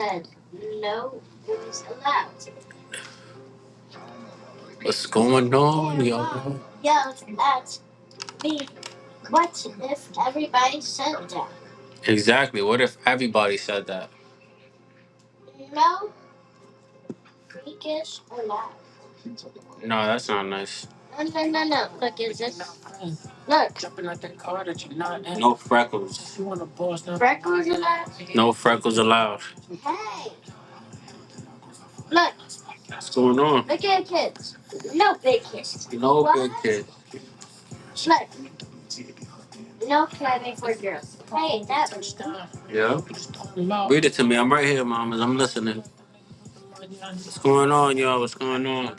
said no booze allowed. What's going on, y'all? Yelled at me. What if everybody said that? Exactly. What if everybody said that? No freakish allowed. No, that's not nice. No. Look, is this? Look. No freckles. Freckles allowed? No freckles allowed. Hey, look. What's going on? Look at kids. No big kids. No What? big kids. Look. No clothing for girls. Hey, that was Yeah. Read it to me. I'm right here, mamas. I'm listening. What's going on, y'all? What's going on?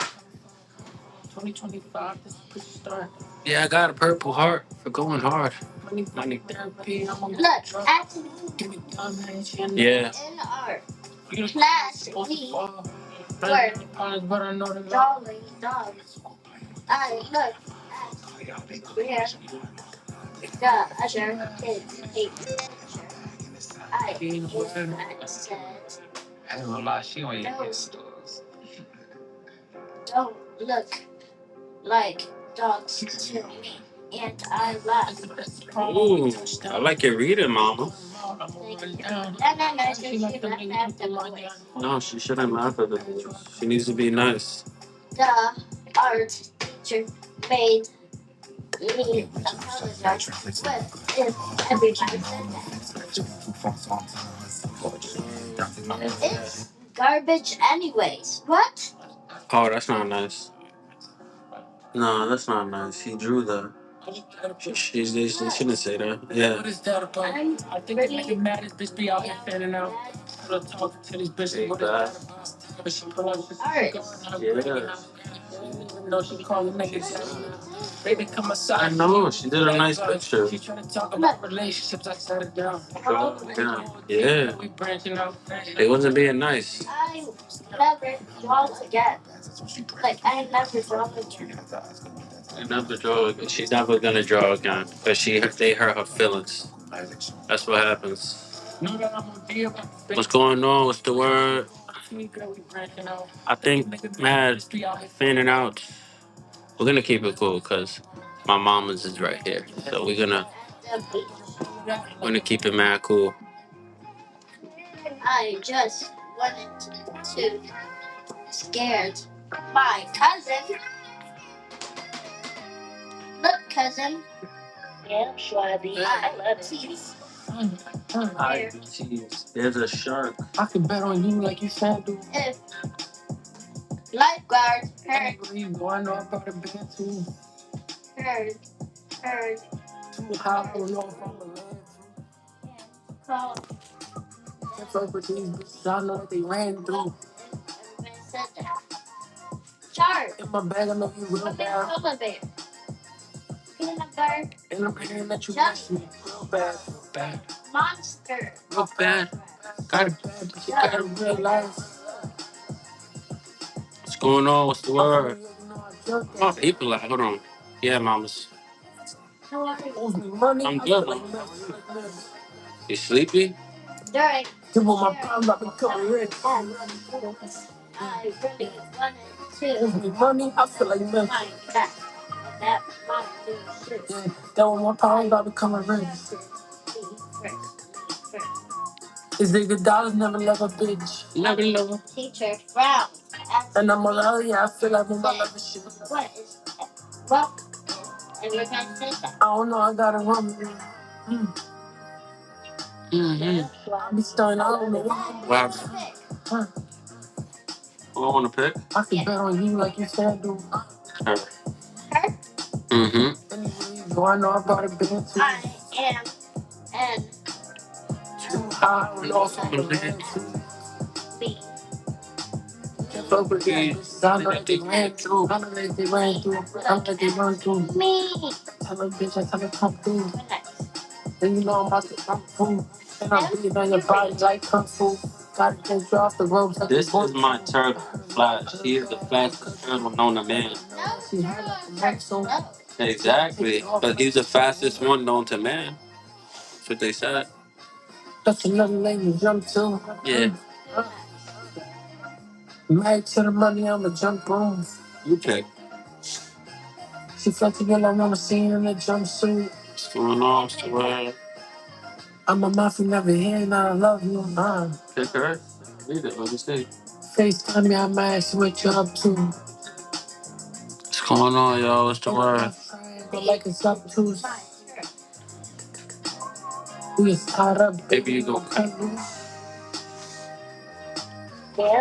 2025. This is a good start. Yeah, I got a Purple Heart for going hard. Money therapy. look at Yeah. in our class we were drawing dogs. I look at where the other kids take the picture. I said, I ain't gonna lie, she only no, hit stores. don't look like dogs to me. And I laughed. Ooh, I like your reading, mama. No, she laughed at the boys. No, she shouldn't laugh at the boys. She needs to be nice. The art teacher made me apologize. What if everybody said that? It's garbage anyways. What? Oh, that's not nice. No, that's not nice. He drew that. They shouldn't say that. Yeah. What is that about? I think they make it mad. This bitch be out here fanning out. Talking to this bitch. What is that about? But she pull out the no, she calling niggas. Baby, come aside. I know. She did a nice picture. She trying to talk about relationships. I shut it down. Yeah. We branching out. They wasn't being nice. I never draw again. Like, I never draw again. I never draw again. She's never gonna draw again because they hurt her feelings. That's what happens. What's going on? What's the word? I think mad fanning out. We're gonna keep it cool because my mama's is right here. So we're gonna keep it mad cool. I just wanted to scared my cousin. Look, cousin. Yeah, Schwabby. I love teeth. I cheese. There's a shark. I can bet on you like you said, dude. If lifeguard heard, You going on about a band too? heard, Too high, I don't know if I'm a land. called, That's over these bitches. I know that they ran through. everybody said that. Shark. In my bag, I know you real Come here, bad. polar bear. Peanut butter. And I'm hearing that you miss me real bad. Real bad. Monster. Real bad. Got it bad, but you gotta realize. What's going on? What's the word? Oh, people out. Hold on. Yeah, mamas. How are you? I'm good. You sleepy? During Give on my palm, I've been coming rich. I really wanted to Give me money, I feel like milk. find that. That might be shit. Yeah, that one more pound, I'll be coming rich. Is nigga dollars never love a bitch. Never love a Teacher frowned. and I'm all out, yeah, I feel like I'm all love shit. What is that? Well, everybody said that. I don't know, I gotta run with it. I be stunning, I don't know what. Huh. Who I want to pick? I can bet on you like you said, dude. Her. Her? Mm-hmm. Anyway, so I know I brought a band too. I am and Too high, I don't know if I'm a man too. B. Can't fuck with these bitches. I know that they ran through. I know that they ran through. I know that they run through. Me. Tell her bitch, I tell her come through. Good night. And you know I'm about to come through. And I'm beating on your body like kung fu. Gotta get you off the ropes. Like this is my Turk Flash. He is the fastest turtle known to man. No, you're slow. Exactly. But he's the fastest one known to man. That's what they said. That's another lane to jump to. Yeah. Married to the money, I'ma jump on. You pick. She flexible, I wanna see her in a jumpsuit. What's going on? What's the word? I'm a mafia, never hear, and I love you. Pick her. Read it. Let me see. FaceTime me, I might ask you what you up to. What's going on, y'all? What's the word? But like it's up to. We is tied up. Baby, you go cut loose.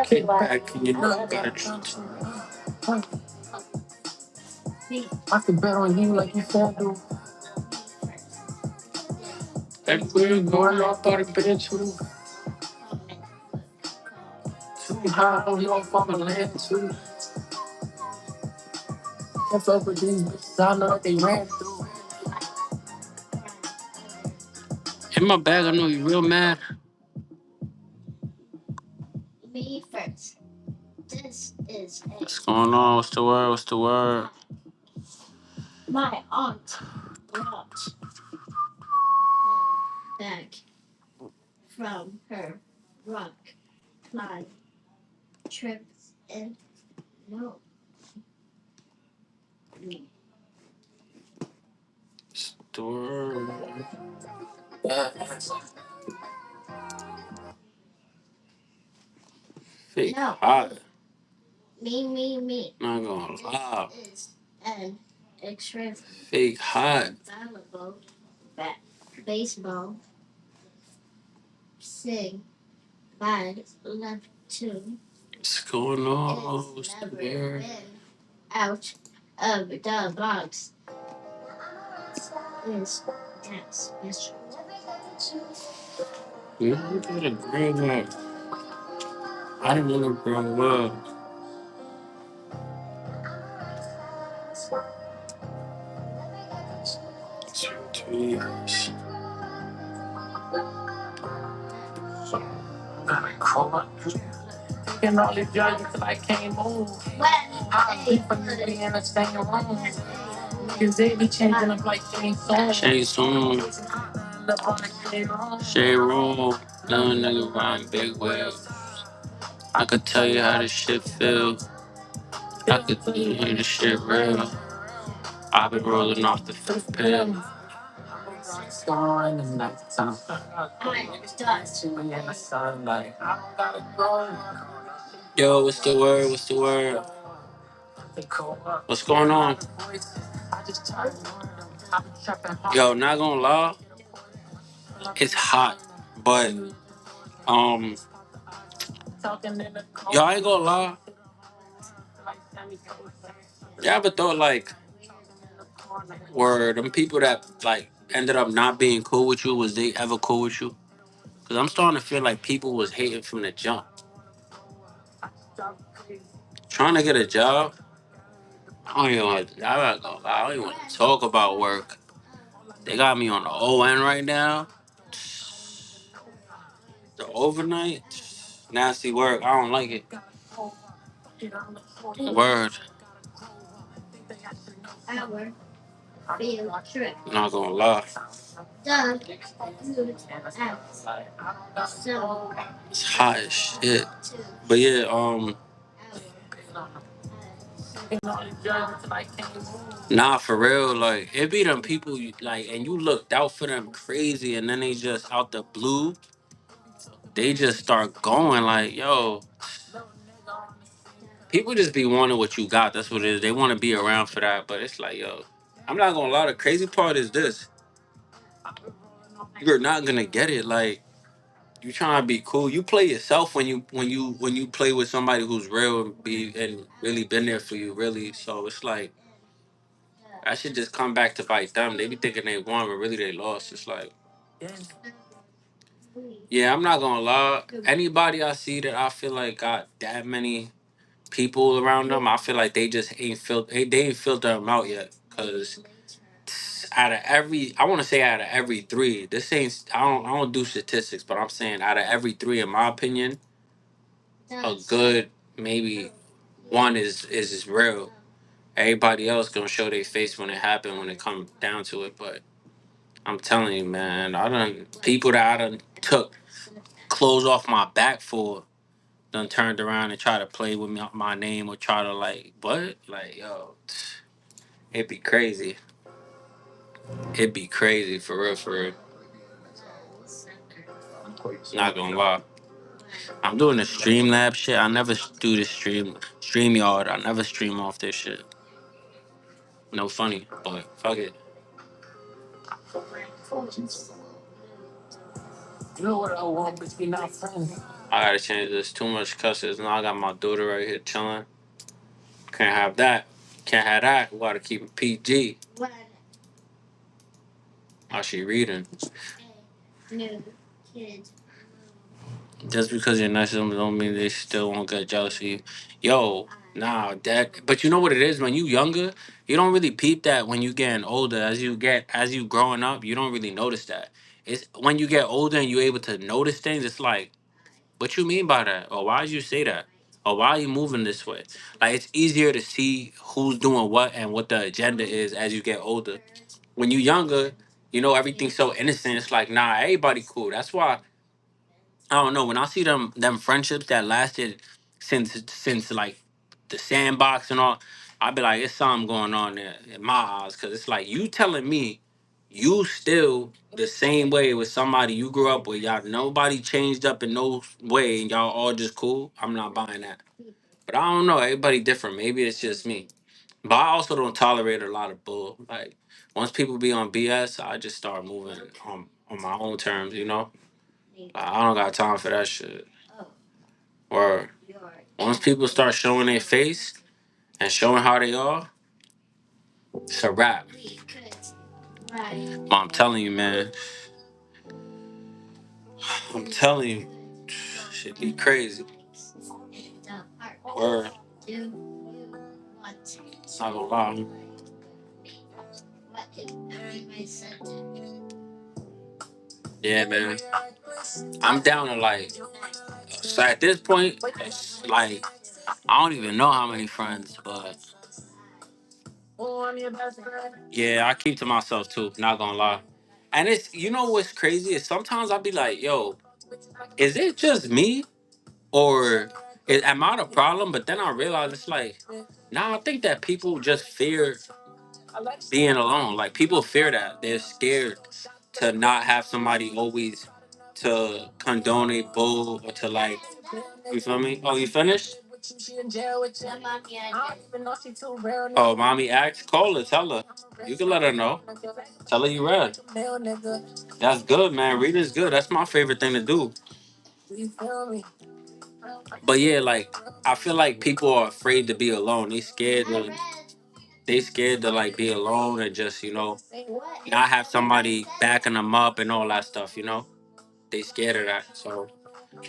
Kick back, and you know you gotta trust. I can bet on you like you said, do. Everywhere you go, I know about a bitch who too high, you don't fuck with land too. Can't fuck with these bitches, I know what they ran through. In my bag, I know you real mad. Me first. This is What's going on? What's the word? What's the word? my aunt brought back from her rock climb trip and no. What's the word? Fake No. hot. Me. Not gonna lie. This is an extra Fake hot. valuable baseball sing by left to What's going on? is What's the never word? been out of the box is that special. You gotta grow up. I don't wanna grow up. 2 years. And all these judges till I came home. I'm deep in the in the same room. Cause they be changing up like Shane Song. Shade Roll. Little nigga rhyme big wheels. I could tell you how this shit feel. I could tell you how this shit real. I been rolling off the fifth pill. Scoring in the nighttime. In the sunlight. Yo, what's the word? What's the word? What's going on? Yo, not gonna lie, it's hot, but um, yo, I ain't gonna lie. You ever thought like, were them people that like ended up not being cool with you? Was they ever cool with you? Cause I'm starting to feel like people was hating from the jump. Trying to get a job. I'm not gonna lie, I don't even want to talk about work. They got me on the ON right now. The overnight, nasty work. I don't like it. Word. Our field trip. Not gonna lie. The food at so It's hot as shit. But yeah, nah, for real, like it be them people like, and you looked out for them crazy, and then they just out the blue, they just start going like, yo, people just be wanting what you got. That's what it is. They want to be around for that, but it's like, yo, I'm not gonna lie. The crazy part is this: you're not gonna get it. Like you trying to be cool. You play yourself when you play with somebody who's real and be and really been there for you, really. So it's like I should just come back to bite them. They be thinking they won, but really they lost. It's like, yeah, I'm not gonna lie. Anybody I see that I feel like got that many people around them, I feel like they just ain't they ain't filter them out yet. Cause out of every, I want to say out of every three, this ain't. I don't do statistics, but I'm saying out of every three, in my opinion, a good maybe one is real. Everybody else gonna show their face when it happen when it comes down to it, but. I'm telling you, man. I done people that I done took clothes off my back for. done turned around and try to play with my name or try to like what? Like yo, it'd be crazy. It'd be crazy for real, for real. Not gonna lie. I'm doing the Streamlab shit. I never do the StreamYard. I never stream off this shit. No funny, but fuck it. I gotta change this. Too much cusses. Now I got my daughter right here chilling. Can't have that. Can't have that. We gotta keep it PG. How she reading? New kids. Just because you're nice to them don't mean they still won't get jealous of you. Yo, nah, that. But you know what it is? When you younger, you don't really peep that. When you getting older, as you growing up, you don't really notice that. It's when you get older and you're able to notice things. It's like, what you mean by that? Or why did you say that? Or why are you moving this way? Like it's easier to see who's doing what and what the agenda is as you get older. When you younger, you know everything's so innocent. It's like, nah, everybody cool. That's why I don't know. When I see them friendships that lasted since like the sandbox and all, I be like, it's something going on there in my eyes. Cause it's like you telling me you still the same way with somebody you grew up with. Y'all nobody changed up in no way and y'all all just cool. I'm not buying that. But I don't know. Everybody different. Maybe it's just me. But I also don't tolerate a lot of bull. Like once people be on BS, I just start moving on my own terms. You know. I don't got time for that shit. Or once people start showing their face and showing how they are, it's a wrap. But I'm telling you, man. I'm telling you, shit be crazy. Or not gonna lie. Yeah, man. I'm down to like. So at this point, it's like I don't even know how many friends, but yeah, I keep to myself too. Not gonna lie. And it's you know what's crazy is sometimes I'll be like, yo, is it just me or am I the problem? But then I realize it's like, nah, I think that people just fear being alone. Like people fear that they're scared to not have somebody always to condone a bull or to like, you feel me? Oh, you finished? Oh, mommy asked. Call her. Tell her. You can let her know. Tell her you read. That's good, man. Reading's good. That's my favorite thing to do. But yeah, like I feel like people are afraid to be alone. They scared to like be alone and just not have somebody backing them up and all that stuff. They scared of that. So,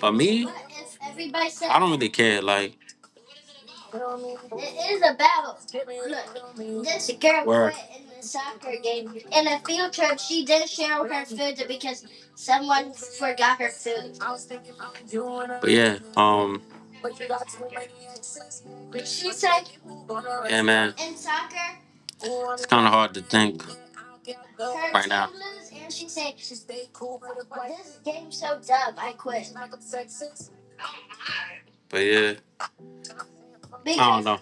but me, I don't really care. Like, It is about look. This girl word. quit in the soccer game. In a field trip, she did share her food because someone forgot her food. But yeah, She said, yeah, man. in soccer, It's kind of hard to think her right team now. lose, and she said, "This game's so dumb. I quit." But yeah, I don't Because know.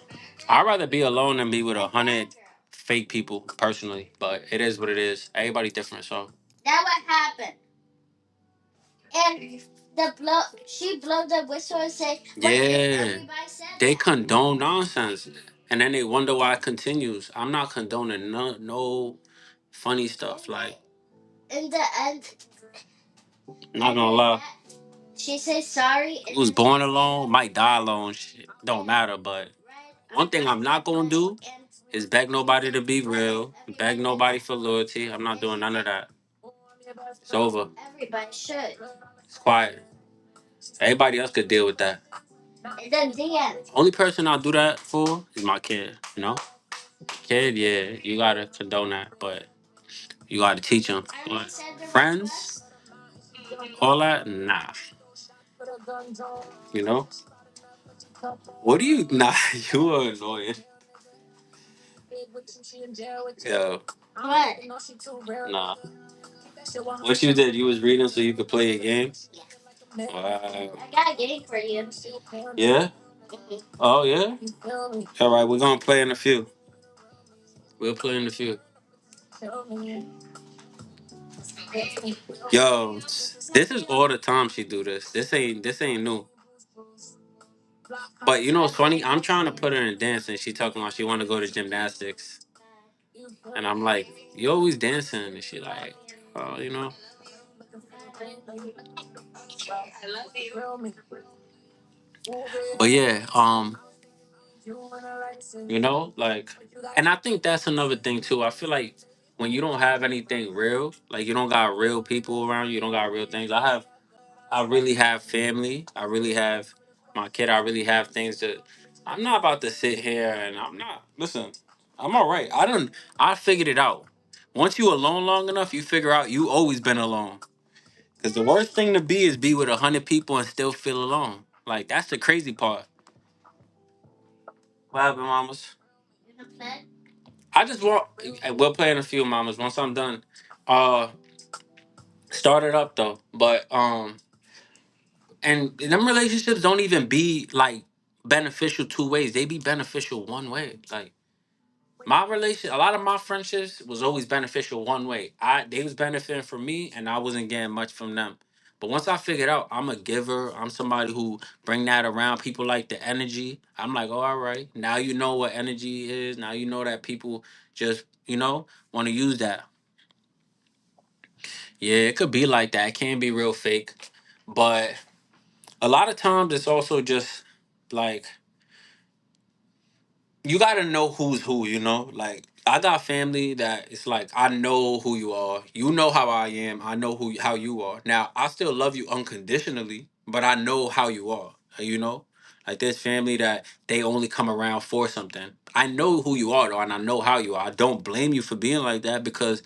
I'd rather be alone than be with 100 fake people personally. But it is what it is. Everybody different, so. that what happened. And she blew the whistle and said, "What if Yeah, everybody said they that?" condone nonsense, and then they wonder why it continues. I'm not condoning no funny stuff. Like, In the end, not gonna lie, she said sorry. who's born alone might die alone. Shit, don't matter. But one thing I'm not gonna do is beg nobody to be real, beg nobody for loyalty. I'm not doing none of that. It's over. Everybody should. It's quiet. Everybody else could deal with that. And then the end. Only person I'll do that for is my kid. Kid, yeah, you gotta condone that, but you gotta teach them. But friends, all that, nah. You know? What do you? Nah, you are annoying. Yo, What? nah. What you did? You was reading so you could play a game. Wow. I got a game for you. Yeah. Oh yeah. All right, we're gonna play in a few. We'll play in a few. Yo, this is all the time she do this. This ain't new. But you know what's funny? I'm trying to put her in dance, and she talking about she want to go to gymnastics, and I'm like, you always dancing, and she like, oh, you know. But yeah, you know, like, and I think that's another thing too. I feel like when you don't have anything real, like you don't got real people around you, you don't got real things. I really have family. I really have my kid. I really have things that I'm not about to sit here and I'm not. Listen, I'm all right. I figured it out. Once you alone long enough, you figure out you always been alone. Because the worst thing to be is be with 100 people and still feel alone. Like that's the crazy part. What happened, mamas? You gonna play? I just want. We'll play in a few, mamas. Once I'm done, uh, start it up though. But and them relationships don't even be like beneficial two ways. They be beneficial one way. Like my relation, a lot of my friendships was always beneficial one way. They was benefiting from me, and I wasn't getting much from them. But once I figured out I'm a giver, I'm somebody who bring that around. People like the energy. I'm like, oh, all right. Now you know what energy is. Now you know that people just want to use that. Yeah, it could be like that. It can be real fake, but a lot of times it's also just like you gotta know who's who, Like I got family that it's like I know who you are. You know how I am. I know how you are. Now I still love you unconditionally, but I know how you are. Like there's family that they only come around for something. I know who you are though, and I know how you are. I don't blame you for being like that because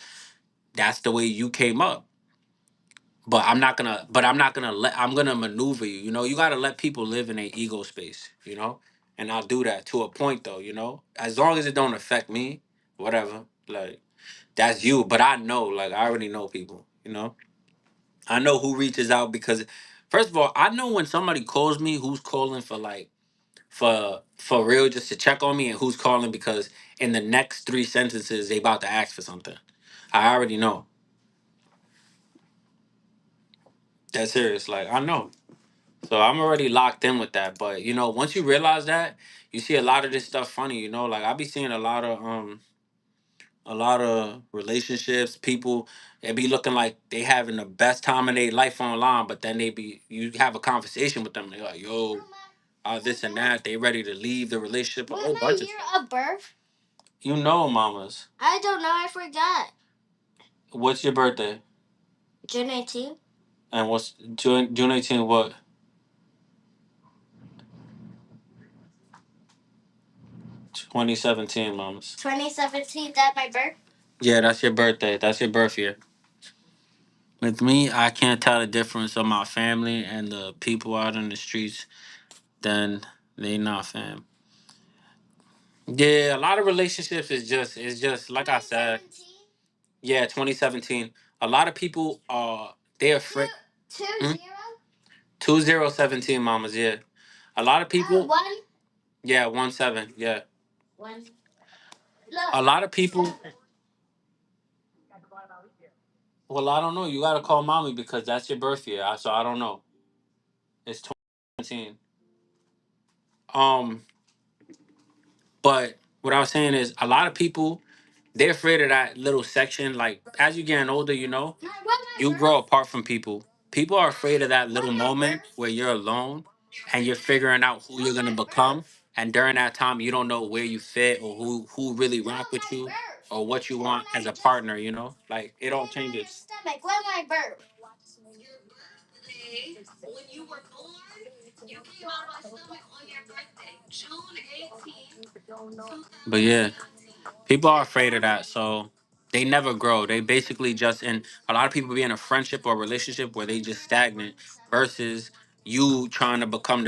that's the way you came up. But I'm not gonna let I'm gonna maneuver you. You gotta let people live in a ego space. And I'll do that to a point though. As long as it don't affect me, whatever. Like that's you. But I know, like I already know people. I know who reaches out because first of all, I know when somebody calls me who's calling for like for real just to check on me and who's calling because in the next three sentences they about to ask for something. I already know. That's serious. Like I know. So I'm already locked in with that. But once you realize that, you see a lot of this stuff funny. Like I be seeing a lot of relationships, people they be looking like they having the best time of their life online, but then you have a conversation with them, they're like, yo, this and that, they ready to leave the relationship, a When whole my bunch of year stuff. of birth? Mamas. I don't know. I forgot. What's your birthday? June 18th. And what's June 18th, what? 2017, mamas. 2017. That my birth. Yeah, that's your birthday. That's your birth year. With me, I can't tell the difference of my family and the people out in the streets. Then they not fam. Yeah, a lot of relationships is just like I said. 2017. Yeah, 2017. A lot of people they're afraid. Two Hmm? zero. 2017, mamas. Yeah, a lot of people. One. Yeah, 17. Yeah, One. a Look. lot of people. Seven. Well, I don't know. You gotta call mommy because that's your birth year. So I don't know. It's 2017. Um, but what I was saying is a lot of people they're afraid of that little section. Like as you getting older, you grow apart from people. People are afraid of that little moment where you're alone and you're figuring out who you're gonna become. And during that time, you don't know where you fit or who really rock with you or what you want as a partner. Like it all changes. Stomach. When my birth? But yeah. People are afraid of that, so they never grow. They basically just in a lot of people be in a friendship or relationship where they just stagnant versus you trying to become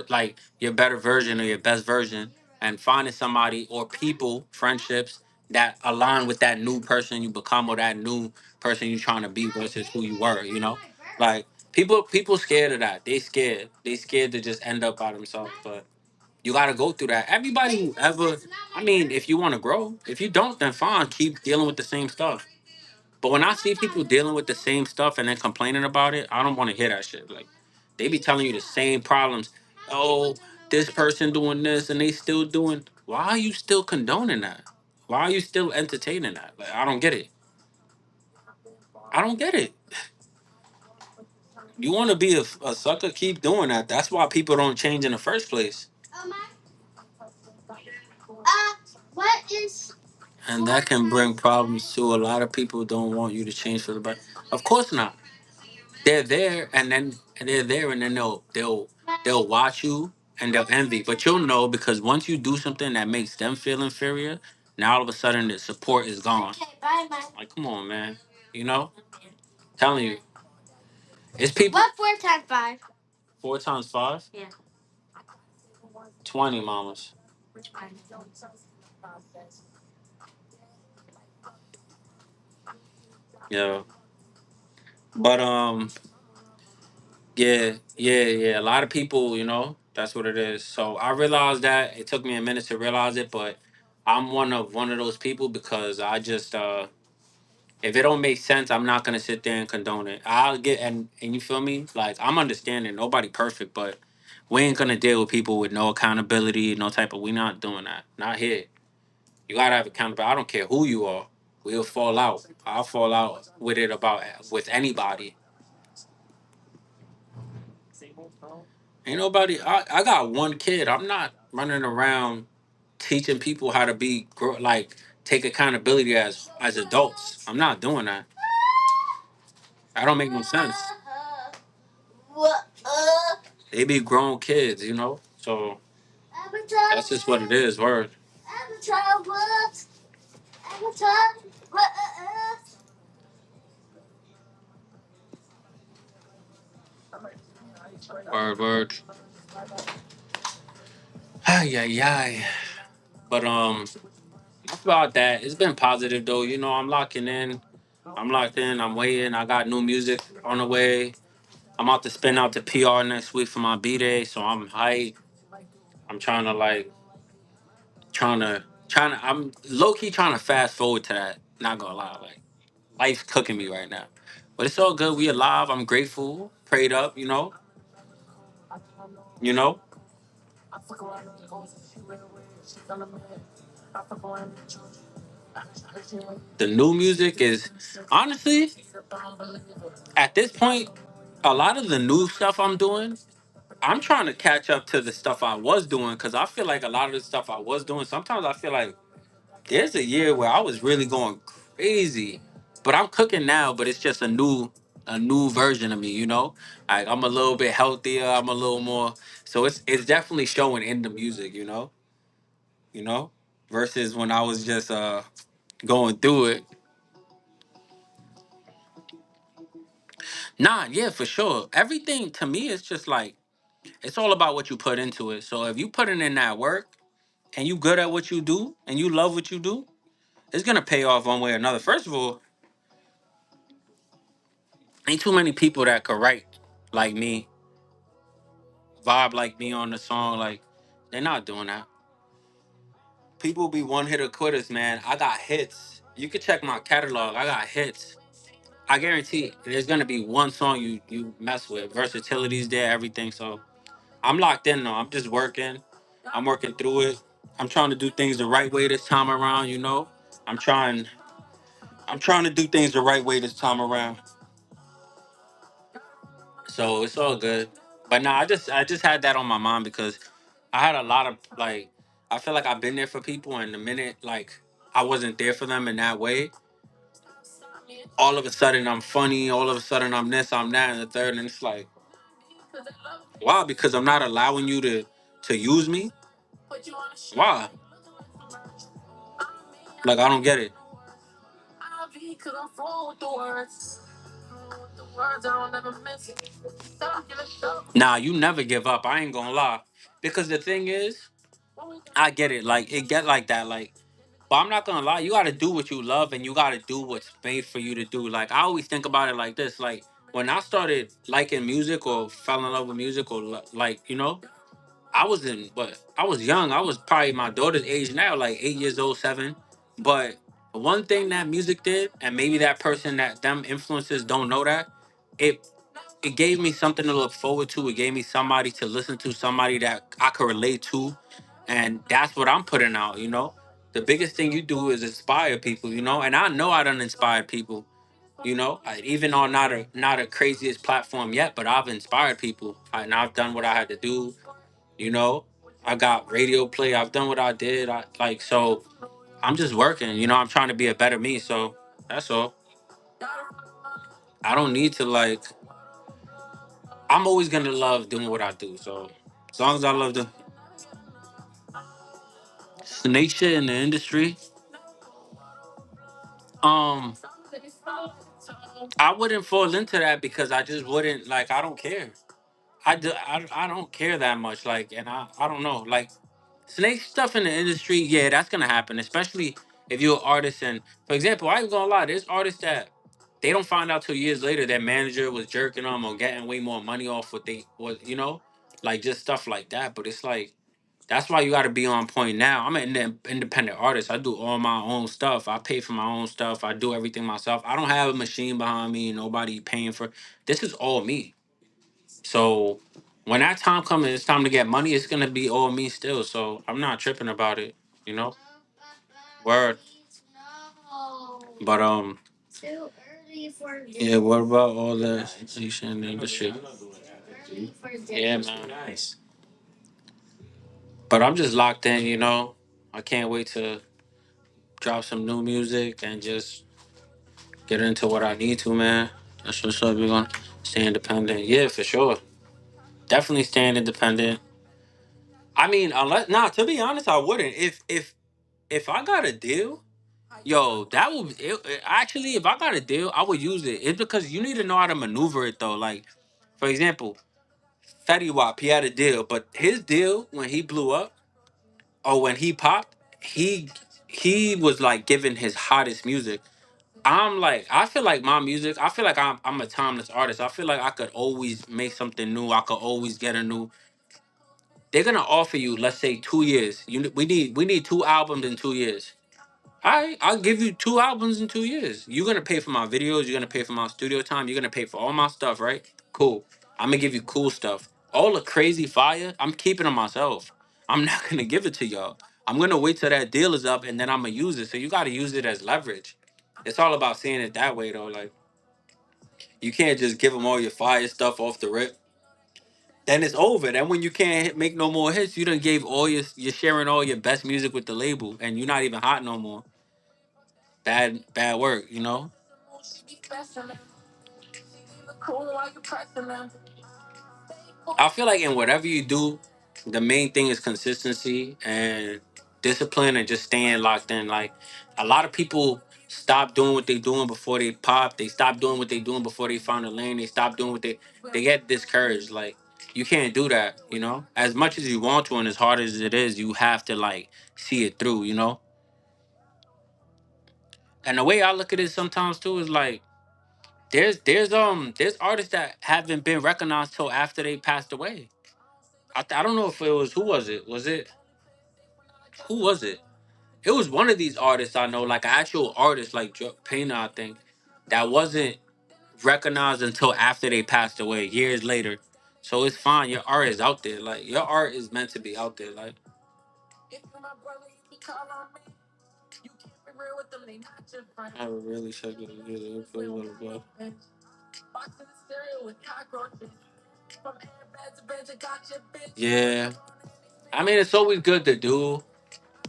like your better version or your best version and finding somebody or people, friendships that align with that new person you become or that new person you're trying to be versus who you were. Like People scared of that. They scared. They scared to just end up by themselves. But you gotta go through that. Everybody who ever, I mean, if you want to grow, if you don't, then fine. Keep dealing with the same stuff. But when I see people dealing with the same stuff and then complaining about it, I don't want to hear that shit. Like, they be telling you the same problems. Oh, this person doing this and they still doing. Why are you still condoning that? Why are you still entertaining that? Like, I don't get it. I don't get it. You want to be a sucker? Keep doing that. That's why people don't change in the first place. What is? And that can bring problems too. A lot of people don't want you to change for the better. Of course not. They're there, and they're there, and then they'll watch you and they'll envy. But you'll know because once you do something that makes them feel inferior, now all of a sudden the support is gone. Okay, bye, man. Like, come on, man. You know, telling you, it's people. What 4 times 5? 4 times 5, Yeah. 20 mamas. Yeah, but yeah. A lot of people, that's what it is. So I realized that it took me a minute to realize it, but I'm one of those people because I just if it don't make sense, I'm not gonna sit there and condone it. I'll get and you feel me? Like I'm understanding nobody perfect, but we ain't gonna deal with people with no accountability, no type of. We not doing that. Not here. You gotta have accountability. I don't care who you are. We'll fall out. I'll fall out with it about with anybody. Ain't nobody. I got one kid. I'm not running around teaching people how to be like take accountability as adults. I'm not doing that. That don't make no sense. What? They be grown kids. So that's just what it is. Word. Avatar, what? Avatar, what? Word. Word. Ay ay ay. But that's about that. It's been positive though. I'm locking in. I'm locked in. I'm waiting. I got new music on the way. I'm out to spin out to PR next week for my B day, so I'm hyped. I'm trying to like trying to I'm low key trying to fast forward to that. Not gonna lie, like life's cooking me right now. But it's all good. We alive. I'm grateful. Prayed up. You know. The new music is honestly at this point, a lot of the new stuff I'm doing, I'm trying to catch up to the stuff I was doing because I feel like a lot of the stuff I was doing, sometimes I feel like there's a year where I was really going crazy. But I'm cooking now, but it's just a new version of me. Like I'm a little bit healthier, I'm a little more so it's definitely showing in the music. You know? Versus when I was just going through it. Nah, yeah, for sure. Everything to me is just like it's all about what you put into it. So if you putting in that work and you good at what you do and you love what you do, it's gonna pay off one way or another. First of all, ain't too many people that could write like me, vibe like me on the song. Like they're not doing that. People be one hitter quitters, man. I got hits. You could check my catalog. I got hits. I guarantee there's gonna be one song you mess with. Versatility's there, everything. So I'm locked in though. I'm just working. I'm working through it. I'm trying to do things the right way this time around. I'm trying I'm trying to do things the right way this time around. So it's all good. But nah, I just had that on my mind because I had a lot of like I feel like I've been there for people and the minute like I wasn't there for them in that way, all of a sudden I'm funny, all of a sudden I'm this, I'm that, and the third, and it's like, wow, because I'm not allowing you to use me? Why? Like I don't get it. Nah, you never give up. I ain't gonna lie. Because the thing is, I get it. Like it get like that. Like, but I'm not gonna lie. You gotta do what you love, and you gotta do what's made for you to do. Like I always think about it like this. Like when I started liking music or fell in love with music or like I was in, but I was young. I was probably my daughter's age now, like 8 years old, 7. But one thing that music did, and maybe that person that them influencers don't know that, it it gave me something to look forward to. It gave me somebody to listen to, somebody that I could relate to, and that's what I'm putting out. The biggest thing you do is inspire people. And I know I done inspired people. Even on not a craziest platform yet, but I've inspired people, and I've done what I had to do. You know, I got radio play. I've done what I did. I like so. I'm just working. I'm trying to be a better me. So that's all. I don't need to like. I'm always gonna love doing what I do. So as long as I love the nature in the industry, um, I wouldn't fall into that because I just wouldn't like. I don't care. I don't care that much. Like, and I don't know. Like, snake stuff in the industry, yeah, that's gonna happen, especially if you're an artist. And for example, I ain't gonna lie, there's artists that they don't find out till years later their manager was jerking them or getting way more money off what they was, like just stuff like that. But it's like that's why you got to be on point now. I'm an independent artist. I do all my own stuff. I pay for my own stuff. I do everything myself. I don't have a machine behind me. Nobody paying for. This is all me. So when that time comes and it's time to get money, it's gonna be all me still. So I'm not tripping about it, you know. Word. But Too early for yeah. What about all the nation and the shit? Yeah, man. But I'm just locked in, I can't wait to drop some new music and just get into what I need to, man. That's what's up. We're gonna stay independent. Yeah, for sure. Definitely staying independent. I mean, unless nah, to be honest, I wouldn't. If I got a deal, yo, that would actually if I got a deal, I would use it. It's because you need to know how to maneuver it though. Like, for example, Fetty Wap, he had a deal, but his deal when he blew up or when he popped, he was like giving his hottest music. I'm like, I feel like my music, I feel like I'm a timeless artist. I feel like I could always make something new. I could always get a new. They're gonna offer you, let's say, 2 years. We need 2 albums in 2 years. I'll give you 2 albums in 2 years. You're gonna pay for my videos. You're gonna pay for my studio time. You're gonna pay for all my stuff, right? Cool. I'm gonna give you cool stuff. All the crazy fire, I'm keeping it myself. I'm not gonna give it to y'all. I'm gonna wait till that deal is up and then I'm gonna use it. So you gotta use it as leverage. It's all about seeing it that way, though. Like you can't just give them all your fire stuff off the rip. Then it's over. Then when you can't make no more hits, you done gave all you're sharing all your best music with the label, and you're not even hot no more. Bad work. I feel like in whatever you do, the main thing is consistency and discipline and just staying locked in. Like a lot of people stop doing what they're doing before they pop. They stop doing what they're doing before they find a lane. They stop doing what they get discouraged. Like you can't do that. As much as you want to and as hard as it is, you have to like see it through. And the way I look at it sometimes too is like there's artists that haven't been recognized till after they passed away. I don't know if it was who was it? Was it who was it? It was one of these artists I know, like an actual artist like Painter, I think, that wasn't recognized until after they passed away, years later. So it's fine. Your art is out there. Like your art is meant to be out there. Like I really should get. Yeah. I mean, it's always good to do.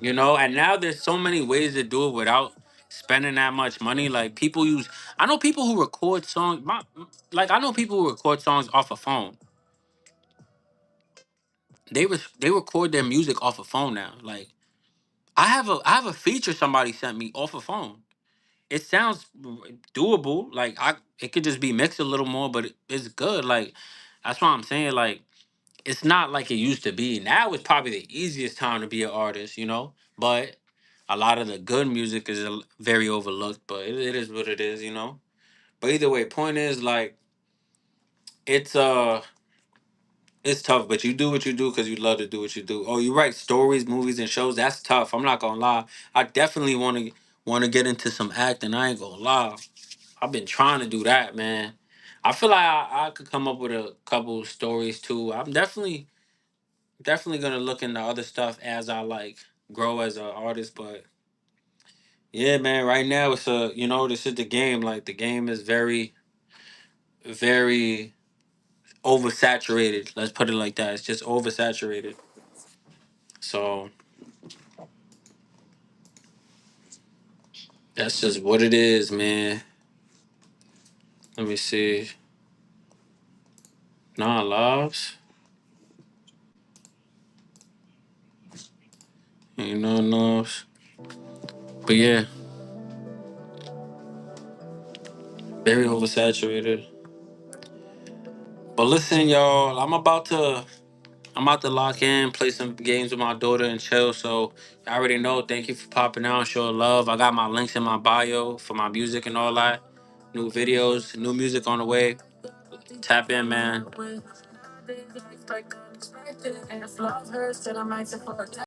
And now there's so many ways to do it without spending that much money. Like people use, I know people who record songs. I know people who record songs off a phone. They record their music off a phone now. Like I have a feature somebody sent me off a phone. It sounds doable. Like it could just be mixed a little more, but it's good. Like that's what I'm saying. Like it's not like it used to be. Now is probably the easiest time to be an artist. But a lot of the good music is very overlooked. But it is what it is. But either way, point is like it's it's tough, but you do what you do because you love to do what you do. Oh, you write stories, movies, and shows. That's tough. I'm not gonna lie. I definitely want to get into some acting. I ain't gonna lie. I've been trying to do that, man. I feel like I could come up with a couple stories too. I'm definitely gonna look into other stuff as I like grow as an artist. But yeah, man, right now it's this is the game. Like the game is very, very oversaturated. Let's put it like that. It's just oversaturated. So that's just what it is, man. Let me see. Nah, lives. Ain't no loves. But yeah, very oversaturated. But listen, y'all, I'm about to lock in, play some games with my daughter and chill. So I already know. Thank you for popping out, showing love. I got my links in my bio for my music and all that. New videos, new music on the way. Tap in, man.